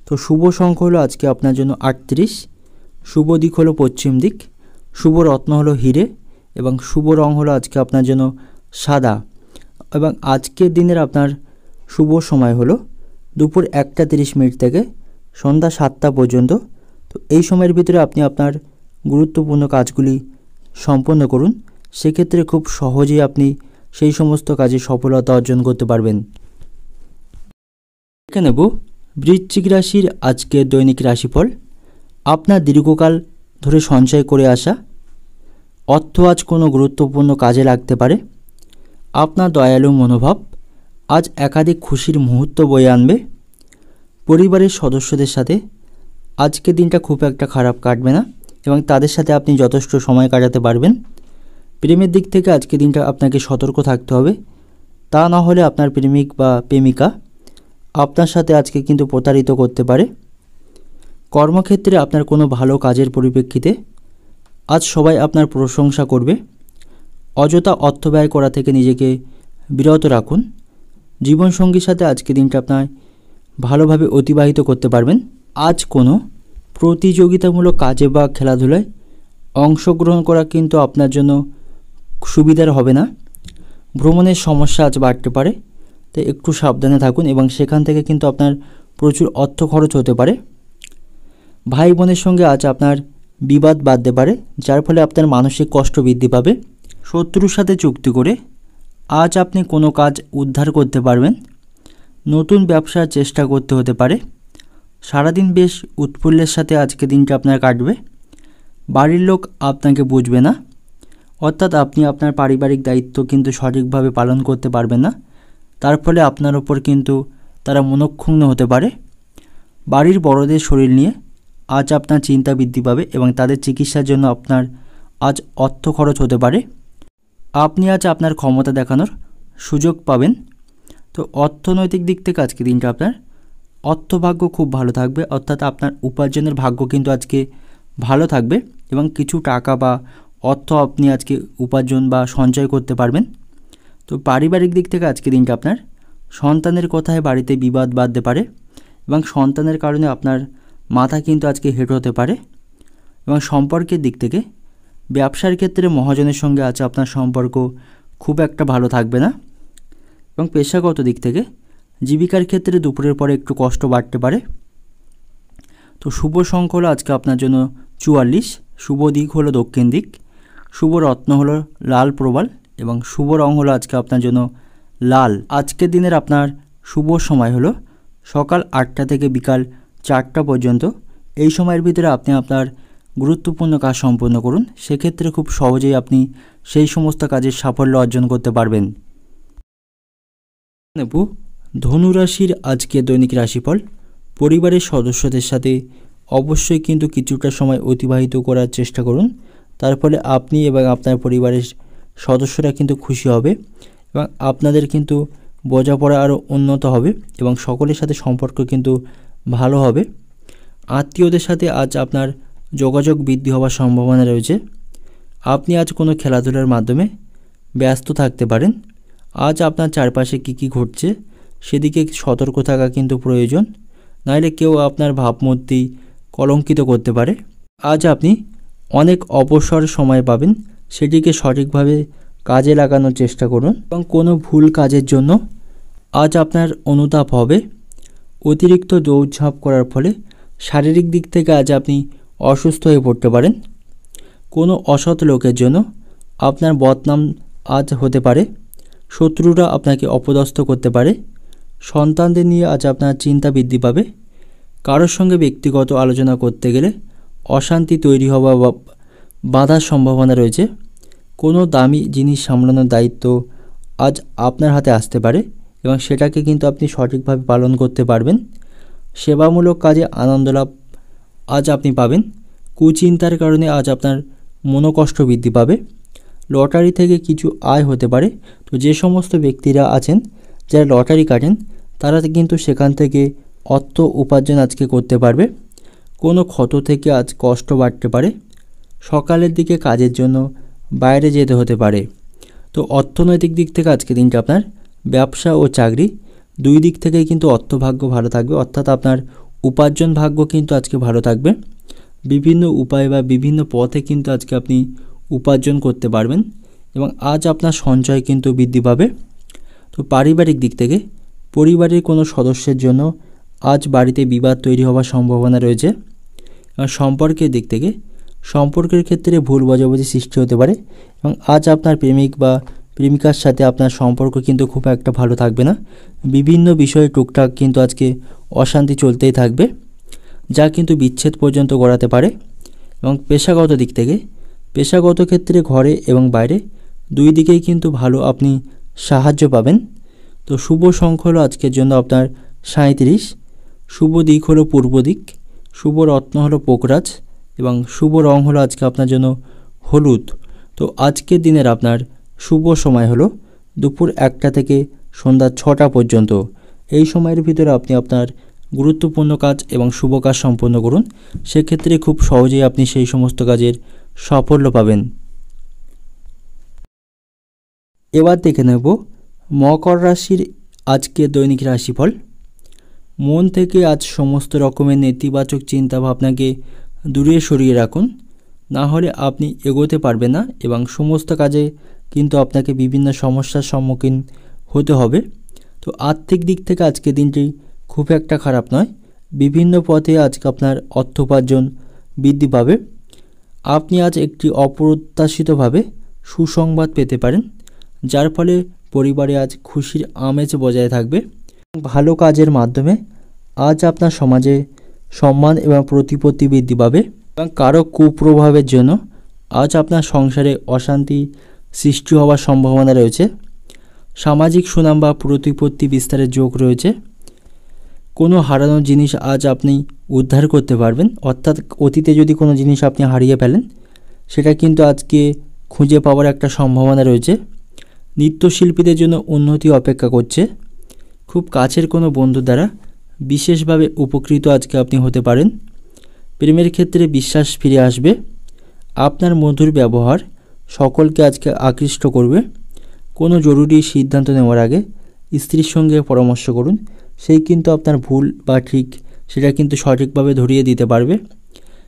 তো শুভ সংখ্যা হলো আজকে আপনার জন্য 38, শুভ দিক হলো পশ্চিম দিক, শুভ রত্ন হলো হিরে এবং শুভ রং হলো আজকে আপনার জন্য সাদা। এবং আজকের দিনের আপনার শুভ সময় হলো দুপুর 1:30 থেকে সন্ধ্যা 7টা পর্যন্ত। তো এই সময়ের ভিতরে আপনি আপনার গুরুত্বপূর্ণ কাজগুলি সম্পন্ন করুন। সেক্ষেত্রে খুব সহজেই আপনি সেই সমস্ত কাজে সফলতা অর্জন করতে পারবেন। দেখে নেব বৃশ্চিক রাশির আজকের দৈনিক রাশিফল। আপনার দীর্ঘকাল ধরে সঞ্চয় করে আসা অর্থ আজ কোনো গুরুত্বপূর্ণ কাজে লাগতে পারে। আপনার দয়ালু মনোভাব আজ একাধিক খুশির মুহূর্ত বয়ে আনবে। পরিবারের সদস্যদের সাথে আজকের দিনটা খুব একটা খারাপ কাটবে না এবং তাদের সাথে আপনি যথেষ্ট সময় কাটাতে পারবেন। প্রেমের দিক থেকে আজকের দিনটা আপনাকে সতর্ক থাকতে হবে, তা না হলে আপনার প্রেমিক বা প্রেমিকা আপনার সাথে আজকে কিন্তু প্রতারিত করতে পারে। কর্মক্ষেত্রে আপনার কোনো ভালো কাজের পরিপ্রেক্ষিতে আজ সবাই আপনার প্রশংসা করবে। অযথা অর্থ ব্যয় করা থেকে নিজেকে বিরত রাখুন। জীবনসঙ্গীর সাথে আজকে দিনটা আপনার ভালোভাবে অতিবাহিত করতে পারবেন। আজ কোনো প্রতিযোগিতামূলক কাজে বা খেলাধুলায় অংশগ্রহণ করা কিন্তু আপনার জন্য সুবিধার হবে না। ভ্রমণের সমস্যা আজ বাড়তে পারে, তাই একটু সাবধানে থাকুন এবং সেখান থেকে কিন্তু আপনার প্রচুর অর্থ খরচ হতে পারে। ভাই বোনের সঙ্গে আজ আপনার বিবাদ বাধতে পারে, যার ফলে আপনার মানসিক কষ্ট বৃদ্ধি পাবে। শত্রুর সাথে চুক্তি করে আজ আপনি কোনো কাজ উদ্ধার করতে পারবেন। নতুন ব্যবসার চেষ্টা করতে হতে পারে। সারাদিন বেশ উৎফুল্লের সাথে আজকে দিনটা আপনার কাটবে। বাড়ির লোক আপনাকে বুঝবে না, অর্থাৎ আপনি আপনার পারিবারিক দায়িত্ব কিন্তু সঠিকভাবে পালন করতে পারবেন না, তার ফলে আপনার ওপর কিন্তু তারা মনক্ষুণ্ণ হতে পারে। বাড়ির বড়দের শরীর নিয়ে আজ আপনার চিন্তা বৃদ্ধি পাবে এবং তাদের চিকিৎসার জন্য আপনার আজ অর্থ খরচ হতে পারে। আপনি আজ আপনার ক্ষমতা দেখানোর সুযোগ পাবেন। তো অর্থনৈতিক দিক থেকে আজকে দিনটা আপনার অর্থভাগ্য খুব ভালো থাকবে, অর্থাৎ আপনার উপার্জনের ভাগ্য কিন্তু আজকে ভালো থাকবে এবং কিছু টাকা বা অর্থ আপনি আজকে উপার্জন বা সঞ্চয় করতে পারবেন। তো পারিবারিক দিক থেকে আজকে দিনটা আপনার সন্তানের কথায় বাড়িতে বিবাদ বাধতে পারে এবং সন্তানের কারণে আপনার মাথা কিন্তু আজকে হেঁট হতে পারে। এবং সম্পর্কের দিক থেকে ব্যবসার ক্ষেত্রে মহাজনের সঙ্গে আজ আপনার সম্পর্ক খুব একটা ভালো থাকবে না। এবং পেশাগত দিক থেকে জীবিকার ক্ষেত্রে দুপুরের পরে একটু কষ্ট বাড়তে পারে। তো শুভ সংখ্যা হলো আজকে আপনার জন্য 44, শুভ দিক হলো দক্ষিণ দিক, শুভ রত্ন হলো লাল প্রবাল এবং শুভ রং হলো আজকে আপনার জন্য লাল। আজকের দিনের আপনার শুভ সময় হলো সকাল 8টা থেকে বিকাল 4টা পর্যন্ত। এই সময়ের ভিতরে আপনি আপনার গুরুত্বপূর্ণ কাজ সম্পন্ন করুন, সেক্ষেত্রে খুব সহজেই আপনি সেই সমস্ত কাজের সাফল্য অর্জন করতে পারবেন। নেব ধনুরাশির আজকে দৈনিক রাশিফল। পরিবারের সদস্যদের সাথে অবশ্যই কিন্তু কিছুটা সময় অতিবাহিত করার চেষ্টা করুন, তার ফলে আপনি এবং আপনার পরিবারের সদস্যরা কিন্তু খুশি হবে এবং আপনাদের কিন্তু বোঝাপড়া আরও উন্নত হবে এবং সকলের সাথে সম্পর্ক কিন্তু ভালো হবে। আত্মীয়দের সাথে আজ আপনার যোগাযোগ বৃদ্ধি হওয়ার সম্ভাবনা রয়েছে। আপনি আজ কোনো খেলাধুলার মাধ্যমে ব্যস্ত থাকতে পারেন। আজ আপনার চারপাশে কী ঘটছে সেদিকে সতর্ক থাকা কিন্তু প্রয়োজন, নাহলে কেউ আপনার ভাবমূর্তি কলঙ্কিত করতে পারে। আজ আপনি অনেক অবসর সময় পাবেন, সেটিকে সঠিকভাবে কাজে লাগানোর চেষ্টা করুন এবং কোনো ভুল কাজের জন্য আজ আপনার অনুতাপ হবে। অতিরিক্ত দৌড়ঝাঁপ করার ফলে শারীরিক দিক থেকে আজ আপনি অসুস্থ হয়ে পড়তে পারেন। কোনো অসৎ লোকের জন্য আপনার বদনাম আজ হতে পারে। শত্রুরা আপনাকে অপদস্থ করতে পারে। সন্তানদের নিয়ে আজ আপনার চিন্তা বৃদ্ধি পাবে। কারোর সঙ্গে ব্যক্তিগত আলোচনা করতে গেলে অশান্তি তৈরি হওয়া বা বাধার সম্ভাবনা রয়েছে। কোনো দামি জিনিস সামলানোর দায়িত্ব আজ আপনার হাতে আসতে পারে এবং সেটাকে কিন্তু আপনি সঠিকভাবে পালন করতে পারবেন। সেবামূলক কাজে আনন্দ লাভ আজ আপনি পাবেন। কুচিন্তার কারণে আজ আপনার মনোকষ্ট বৃদ্ধি পাবে। লটারি থেকে কিছু আয় হতে পারে। তো যে সমস্ত ব্যক্তিরা আছেন যারা লটারি কাটেন তারা কিন্তু সেখান থেকে অর্থ উপার্জন আজকে করতে পারবে। কোনো ক্ষত থেকে আজ কষ্ট বাড়তে পারে। সকালের দিকে কাজের জন্য বাইরে যেতে হতে পারে। তো অর্থনৈতিক দিক থেকে আজকে দিনটা আপনার ব্যবসা ও চাকরি দুই দিক থেকেই কিন্তু অর্থভাগ্য ভালো থাকবে, অর্থাৎ আপনার উপার্জন ভাগ্য কিন্তু আজকে ভালো থাকবে। বিভিন্ন উপায় বা বিভিন্ন পথে কিন্তু আজকে আপনি উপার্জন করতে পারবেন এবং আজ আপনার সঞ্চয় কিন্তু বৃদ্ধি পাবে। তো পারিবারিক দিক থেকে পরিবারের কোনো সদস্যের জন্য আজ বাড়িতে বিবাদ তৈরি হওয়ার সম্ভাবনা রয়েছে। আর সম্পর্কের দিক থেকে সম্পর্কের ক্ষেত্রে ভুল বোঝাবুঝি সৃষ্টি হতে পারে এবং আজ আপনার প্রেমিক বা প্রেমিকার সাথে আপনার সম্পর্ক কিন্তু খুব একটা ভালো থাকবে না। বিভিন্ন বিষয়ে টুকটাক কিন্তু আজকে অশান্তি চলতেই থাকবে, যা কিন্তু বিচ্ছেদ পর্যন্ত গড়াতে পারে। এবং পেশাগত দিক থেকে পেশাগত ক্ষেত্রে ঘরে এবং বাইরে দুই দিকেই কিন্তু ভালো আপনি সাহায্য পাবেন। তো শুভ সংখ্যা হলো আজকের জন্য আপনার 37, শুভ দিক হলো পূর্ব দিক, শুভ রত্ন হলো পোকরাজ এবং শুভ রং হলো আজকে আপনার জন্য হলুদ। তো আজকের দিনের আপনার শুভ সময় হলো দুপুর 1টা থেকে সন্ধ্যা 6টা পর্যন্ত। এই সময়ের ভিতরে আপনি আপনার গুরুত্বপূর্ণ কাজ এবং শুভ কাজ সম্পন্ন করুন, সেক্ষেত্রে খুব সহজেই আপনি সেই সমস্ত কাজের সাফল্য পাবেন। এবার দেখে নেব মকর রাশির আজকে দৈনিক রাশিফল। মন থেকে আজ সমস্ত রকমের নেতিবাচক চিন্তাভাবনাকে দূরে সরিয়ে রাখুন, না হলে আপনি এগোতে পারবেন না এবং সমস্ত কাজে কিন্তু আপনাকে বিভিন্ন সমস্যার সম্মুখীন হতে হবে। তো আর্থিক দিক থেকে আজকে দিনটি খুব একটা খারাপ নয়। বিভিন্ন পথে আজকে আপনার অর্থ উপার্জন বৃদ্ধি পাবে। আপনি আজ একটি অপ্রত্যাশিতভাবে সুসংবাদ পেতে পারেন, যার ফলে পরিবারে আজ খুশির আমেজ বজায় থাকবে। ভালো কাজের মাধ্যমে আজ আপনার সমাজে সম্মান এবং প্রতিপত্তি বৃদ্ধি পাবে এবং কারো কুপ্রভাবের জন্য আজ আপনার সংসারে অশান্তি সৃষ্টি হওয়ার সম্ভাবনা রয়েছে। সামাজিক সুনাম বা প্রতিপত্তি বিস্তারের যোগ রয়েছে। কোনো হারানো জিনিস আজ আপনি উদ্ধার করতে পারবেন, অর্থাৎ অতীতে যদি কোনো জিনিস আপনি হারিয়ে ফেলেন সেটা কিন্তু আজকে খুঁজে পাওয়ার একটা সম্ভাবনা রয়েছে। নৃত্যশিল্পীদের জন্য উন্নতি অপেক্ষা করছে। খুব কাছের কোনো বন্ধু দ্বারা বিশেষভাবে উপকৃত আজকে আপনি হতে পারেন। প্রেমের ক্ষেত্রে বিশ্বাস ফিরে আসবে। আপনার মধুর ব্যবহার সকলকে আজকে আকৃষ্ট করবে। কোনো জরুরি সিদ্ধান্ত নেওয়ার আগে স্ত্রীর সঙ্গে পরামর্শ করুন, সেই কিন্তু আপনার ভুল বা ঠিক সেটা কিন্তু সঠিকভাবে ধরিয়ে দিতে পারবে।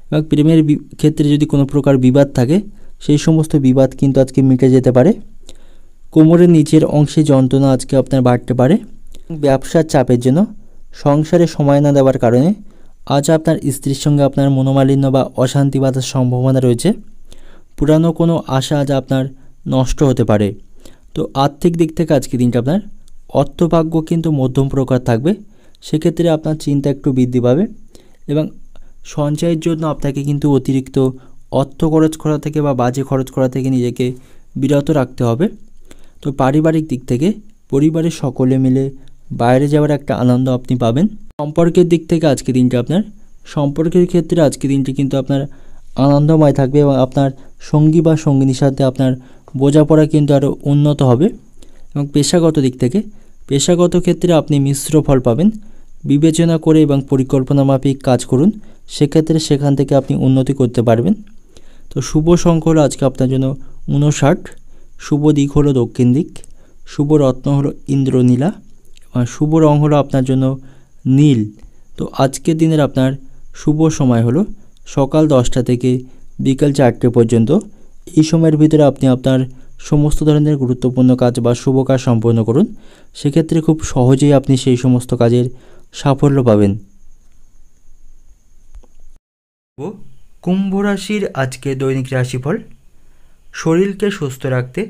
এবং প্রেমের ক্ষেত্রে যদি কোনো প্রকার বিবাদ থাকে সেই সমস্ত বিবাদ কিন্তু আজকে মিটে যেতে পারে। কোমরের নিচের অংশে যন্ত্রণা আজকে আপনার বাড়তে পারে। ব্যবসার চাপের জন্য সংসারে সময় না দেওয়ার কারণে আজ আপনার স্ত্রীর সঙ্গে আপনার মনোমালিন্য বা অশান্তি বাঁধার সম্ভাবনা রয়েছে। পুরানো কোনো আশা আজ আপনার নষ্ট হতে পারে। তো আর্থিক দিক থেকে আজকে দিনটা আপনার অর্থভাগ্য কিন্তু মধ্যম প্রকার থাকবে। সেক্ষেত্রে আপনার চিন্তা একটু বৃদ্ধি পাবে এবং সঞ্চয়ের জন্য আপনাকে কিন্তু অতিরিক্ত অর্থ খরচ করা থেকে বা বাজে খরচ করা থেকে নিজেকে বিরত রাখতে হবে। তো পারিবারিক দিক থেকে পরিবারের সকলে মিলে বাইরে যাওয়ার একটা আনন্দ আপনি পাবেন। সম্পর্কের দিক থেকে আজকে দিনটা আপনার সম্পর্কের ক্ষেত্রে আজকে দিনটি কিন্তু আপনার আনন্দময় থাকবে এবং আপনার সঙ্গী বা সঙ্গিনীর সাথে আপনার বোঝাপড়া কিন্তু আরও উন্নত হবে। এবং পেশাগত দিক থেকে পেশাগত ক্ষেত্রে আপনি মিশ্র ফল পাবেন। বিবেচনা করে এবং পরিকল্পনা মাফিক কাজ করুন, সেক্ষেত্রে সেখান থেকে আপনি উন্নতি করতে পারবেন। তো শুভ সংখ্যা হলো আজকে আপনার জন্য 59, শুভ দিক হলো দক্ষিণ দিক, শুভ রত্ন হলো ইন্দ্রনীলা এবং শুভ রং হলো আপনার জন্য নীল। তো আজকের দিনের আপনার শুভ সময় হলো সকাল 10টা থেকে বিকাল 4টে পর্যন্ত। এই সময়ের ভিতরে আপনি আপনার সমস্ত ধরনের গুরুত্বপূর্ণ কাজ বা শুভ কাজ সম্পন্ন করুন, সেক্ষেত্রে খুব সহজেই আপনি সেই সমস্ত কাজের সাফল্য পাবেন। কুম্ভ রাশির আজকে দৈনিক রাশিফল। শরীরকে সুস্থ রাখতে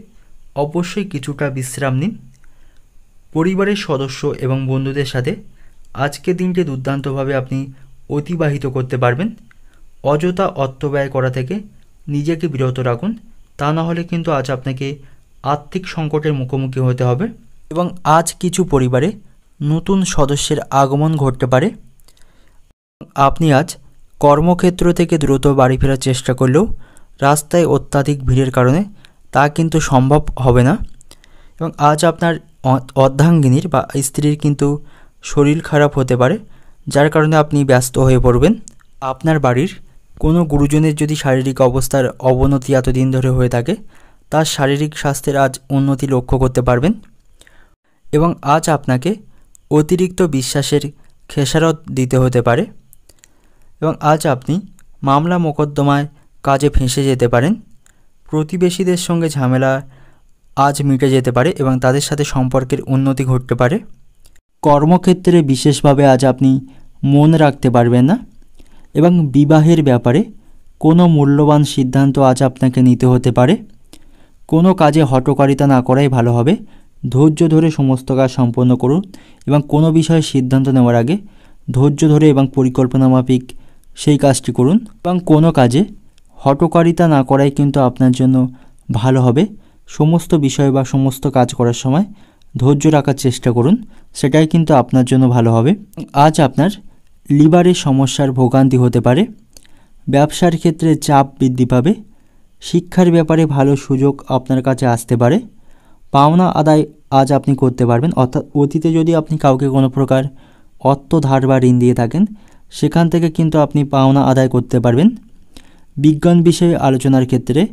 অবশ্যই কিছুটা বিশ্রাম নিন। পরিবারের সদস্য এবং বন্ধুদের সাথে আজকের দিনটি দুর্দান্তভাবে আপনি অতিবাহিত করতে পারবেন। অযথা অর্থ ব্যয় করা থেকে নিজেকে বিরত রাখুন, তা না হলে কিন্তু আজ আপনাকে আর্থিক সংকটের মুখোমুখি হতে হবে। এবং আজ কিছু পরিবারে নতুন সদস্যের আগমন ঘটতে পারে। আপনি আজ কর্মক্ষেত্র থেকে দ্রুত বাড়ি ফেরার চেষ্টা করলেও রাস্তায় অত্যাধিক ভিড়ের কারণে তা কিন্তু সম্ভব হবে না। এবং আজ আপনার অর্ধাঙ্গিনীর বা স্ত্রীর কিন্তু শরীর খারাপ হতে পারে, যার কারণে আপনি ব্যস্ত হয়ে পড়বেন। আপনার বাড়ির কোনো গুরুজনের যদি শারীরিক অবস্থার অবনতি এতদিন ধরে হয়ে থাকে, তার শারীরিক স্বাস্থ্যের আজ উন্নতি লক্ষ্য করতে পারবেন। এবং আজ আপনাকে অতিরিক্ত বিশ্বাসের খেসারত দিতে হতে পারে। এবং আজ আপনি মামলা মোকদ্দমায় কাজে ফেঁসে যেতে পারেন। প্রতিবেশীদের সঙ্গে ঝামেলা আজ মিটে যেতে পারে এবং তাদের সাথে সম্পর্কের উন্নতি ঘটতে পারে। কর্মক্ষেত্রে বিশেষভাবে আজ আপনি মন রাখতে পারবেন না। এবং বিবাহের ব্যাপারে কোনো মূল্যবান সিদ্ধান্ত আজ আপনাকে নিতে হতে পারে। কোনো কাজে হঠকারিতা না করাই ভালো হবে। ধৈর্য ধরে সমস্ত কাজ সম্পন্ন করুন এবং কোনো বিষয়ে সিদ্ধান্ত নেওয়ার আগে ধৈর্য ধরে এবং পরিকল্পনা মাফিক সেই কাজটি করুন। এবং কোনো কাজে হঠকারিতা না করাই কিন্তু আপনার জন্য ভালো হবে। সমস্ত বিষয় বা সমস্ত কাজ করার সময় ধৈর্য রাখার চেষ্টা করুন, সেটাই কিন্তু আপনার জন্য ভালো হবে। আজ আপনার লিভারের সমস্যার ভোগান্তি হতে পারে। ব্যবসার ক্ষেত্রে চাপ বৃদ্ধি পাবে। শিক্ষার ব্যাপারে ভালো সুযোগ আপনার কাছে আসতে পারে। পাওনা আদায় আজ আপনি করতে পারবেন, অর্থাৎ অতীতে যদি আপনি কাউকে কোনো প্রকার অর্থ ধার বা ঋণ দিয়ে থাকেন, সেখান থেকে কিন্তু আপনি পাওনা আদায় করতে পারবেন। বিজ্ঞান বিষয়ে আলোচনার ক্ষেত্রে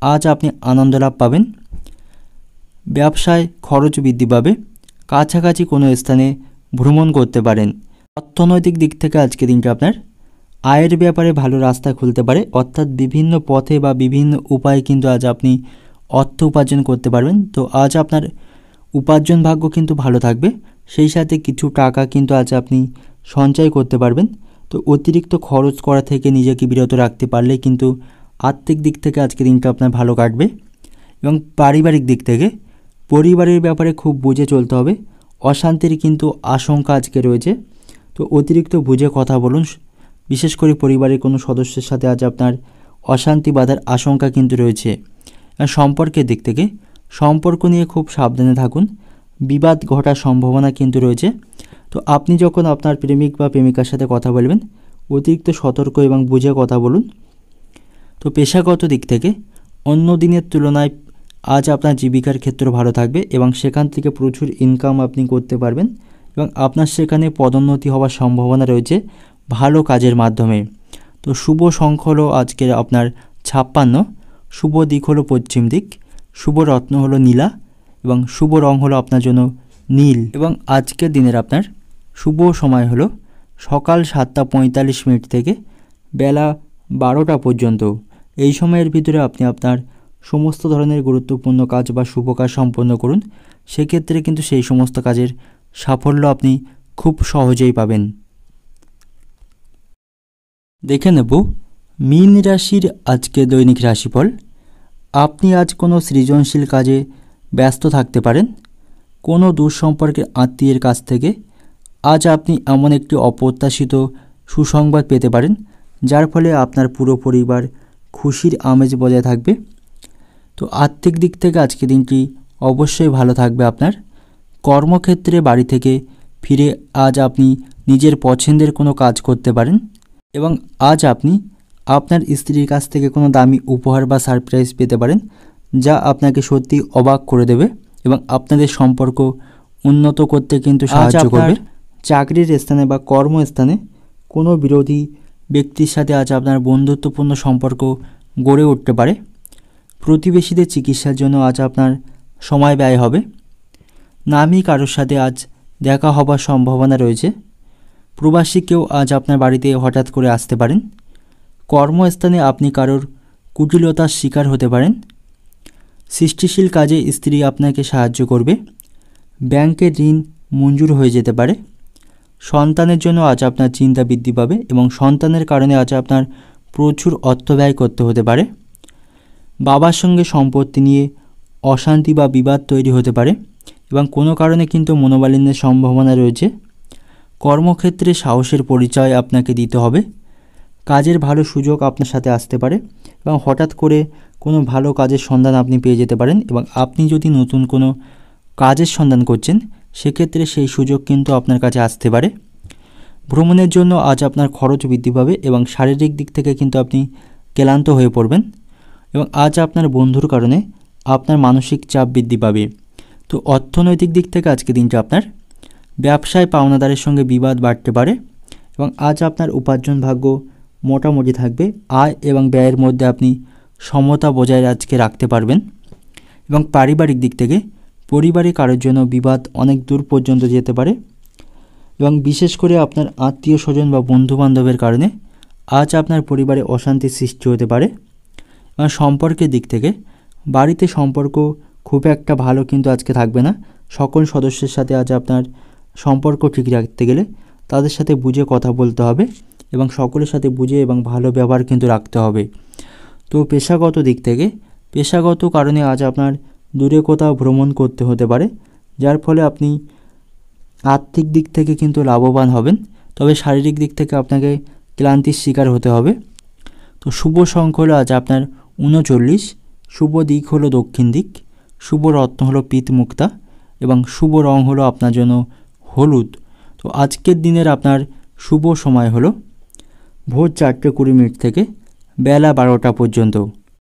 আজ আপনি আনন্দ লাভ পাবেন। ব্যবসায় খরচ বৃদ্ধি পাবে। কাছাকাছি কোনো স্থানে ভ্রমণ করতে পারেন। অর্থনৈতিক দিক থেকে আজকে দিনটা আপনার আয়ের ব্যাপারে ভালো রাস্তা খুলতে পারে, অর্থাৎ বিভিন্ন পথে বা বিভিন্ন উপায়ে কিন্তু আজ আপনি অর্থ উপার্জন করতে পারবেন। তো আজ আপনার উপার্জন ভাগ্য কিন্তু ভালো থাকবে। সেই সাথে কিছু টাকা কিন্তু আজ আপনি সঞ্চয় করতে পারবেন। তো অতিরিক্ত খরচ করা থেকে নিজেকে বিরত রাখতে পারলে কিন্তু আর্থিক দিক থেকে আজকে দিনটা আপনার ভালো কাটবে। এবং পারিবারিক দিক থেকে পরিবারের ব্যাপারে খুব বুঝে চলতে হবে। অশান্তির কিন্তু আশঙ্কা আজকে রয়েছে, তো অতিরিক্ত বুঝে কথা বলুন। বিশেষ করে পরিবারের কোনো সদস্যের সাথে আজ আপনার অশান্তি বাঁধার আশঙ্কা কিন্তু রয়েছে। সম্পর্কের দিক থেকে সম্পর্ক নিয়ে খুব সাবধানে থাকুন। বিবাদ ঘটার সম্ভাবনা কিন্তু রয়েছে। তো আপনি যখন আপনার প্রেমিক বা প্রেমিকার সাথে কথা বলবেন, অতিরিক্ত সতর্ক এবং বুঝে কথা বলুন। তো পেশাগত দিক থেকে অন্য দিনের তুলনায় আজ আপনার জীবিকার ক্ষেত্র ভালো থাকবে এবং সেখান থেকে প্রচুর ইনকাম আপনি করতে পারবেন এবং আপনার সেখানে পদোন্নতি হওয়ার সম্ভাবনা রয়েছে ভালো কাজের মাধ্যমে। তো শুভ সংখ্যা হলো আজকের আপনার 56, শুভ দিক হলো পশ্চিম দিক, শুভ রত্ন হলো নীলা এবং শুভ রং হলো আপনার জন্য নীল। এবং আজকের দিনের আপনার শুভ সময় হলো সকাল 7:45 থেকে বেলা 12টা পর্যন্ত। এই সময়ের ভিতরে আপনি আপনার সমস্ত ধরনের গুরুত্বপূর্ণ কাজ বা শুভ কাজ সম্পন্ন করুন। সেক্ষেত্রে কিন্তু সেই সমস্ত কাজের সাফল্য আপনি খুব সহজেই পাবেন। দেখে নেব মীন রাশির আজকে দৈনিক রাশিফল। আপনি আজ কোনো সৃজনশীল কাজে ব্যস্ত থাকতে পারেন। কোনো দূর সম্পর্কের আত্মীয়ের কাছ থেকে আজ আপনি এমন একটি অপ্রত্যাশিত সুসংবাদ পেতে পারেন, যার ফলে আপনার পুরো পরিবার খুশির আমেজ বজায় থাকবে। তো আর্থিক দিক থেকে আজকে দিনটি অবশ্যই ভালো থাকবে আপনার। কর্মক্ষেত্রে বাড়ি থেকে ফিরে আজ আপনি নিজের পছন্দের কোনো কাজ করতে পারেন এবং আজ আপনি আপনার স্ত্রীর কাছ থেকে কোনো দামি উপহার বা সারপ্রাইজ পেতে পারেন, যা আপনাকে সত্যি অবাক করে দেবে এবং আপনাদের সম্পর্ক উন্নত করতে কিন্তু সাহায্য করবে। চাকরির স্থানে বা কর্মস্থানে কোনো বিরোধী ব্যক্তির সাথে আজ আপনার বন্ধুত্বপূর্ণ সম্পর্ক গড়ে উঠতে পারে। প্রতিবেশীদের চিকিৎসার জন্য আজ আপনার সময় ব্যয় হবে। নামী কারোর সাথে আজ দেখা হবার সম্ভাবনা রয়েছে। প্রবাসী কেউ আজ আপনার বাড়িতে হঠাৎ করে আসতে পারেন। কর্মস্থানে আপনি কারোর কুটিলতার শিকার হতে পারেন। সৃষ্টিশীল কাজে স্ত্রী আপনাকে সাহায্য করবে। ব্যাংকের ঋণ মঞ্জুর হয়ে যেতে পারে। সন্তানের জন্য আজ আপনার চিন্তা বৃদ্ধি পাবে এবং সন্তানের কারণে আজ আপনার প্রচুর অর্থ ব্যয় করতে হতে পারে। বাবার সঙ্গে সম্পত্তি নিয়ে অশান্তি বা বিবাদ তৈরি হতে পারে এবং কোনো কারণে কিন্তু মনোমালিন্যের সম্ভাবনা রয়েছে। কর্মক্ষেত্রে সাহসের পরিচয় আপনাকে দিতে হবে। কাজের ভালো সুযোগ আপনার সাথে আসতে পারে এবং হঠাৎ করে কোনো ভালো কাজের সন্ধান আপনি পেয়ে যেতে পারেন এবং আপনি যদি নতুন কোনো কাজের সন্ধান করছেন, সেক্ষেত্রে সেই সুযোগ কিন্তু আপনার কাছে আসতে পারে। ভ্রমণের জন্য আজ আপনার খরচ বৃদ্ধি পাবে এবং শারীরিক দিক থেকে কিন্তু আপনি ক্লান্ত হয়ে পড়বেন এবং আজ আপনার বন্ধুর কারণে আপনার মানসিক চাপ বৃদ্ধি পাবে। তো অর্থনৈতিক দিক থেকে আজকে দিনটা আপনার ব্যবসায় পাওনাদারের সঙ্গে বিবাদ বাড়তে পারে এবং আজ আপনার উপার্জন ভাগ্য মোটামুটি থাকবে। আয় এবং ব্যয়ের মধ্যে আপনি সমতা বজায় আজকে রাখতে পারবেন এবং পারিবারিক দিক থেকে পরিবারে কারোর জন্য বিবাদ অনেক দূর পর্যন্ত যেতে পারে এবং বিশেষ করে আপনার আত্মীয় স্বজন বা বন্ধুবান্ধবের কারণে আজ আপনার পরিবারে অশান্তির সৃষ্টি হতে পারে। এবং সম্পর্কের দিক থেকে বাড়িতে সম্পর্ক খুব একটা ভালো কিন্তু আজকে থাকবে না। সকল সদস্যের সাথে আজ আপনার সম্পর্ক ঠিক রাখতে গেলে তাদের সাথে বুঝে কথা বলতে হবে এবং সকলের সাথে বুঝে এবং ভালো ব্যবহার কিন্তু রাখতে হবে। তো পেশাগত দিক থেকে পেশাগত কারণে আজ আপনার দূরে কোথাও ভ্রমণ করতে হতে পারে, যার ফলে আপনি আর্থিক দিক থেকে কিন্তু লাভবান হবেন, তবে শারীরিক দিক থেকে আপনাকে ক্লান্তির শিকার হতে হবে। তো শুভ সংখ্যা হলো আজ আপনার 39, শুভ দিক হলো দক্ষিণ দিক, শুভ রত্ন হলো পিত মুক্তা এবং শুভ রং হলো আপনার জন্য হলুদ। তো আজকের দিনের আপনার শুভ সময় হলো ভোর 4:20 থেকে বেলা 12টা পর্যন্ত।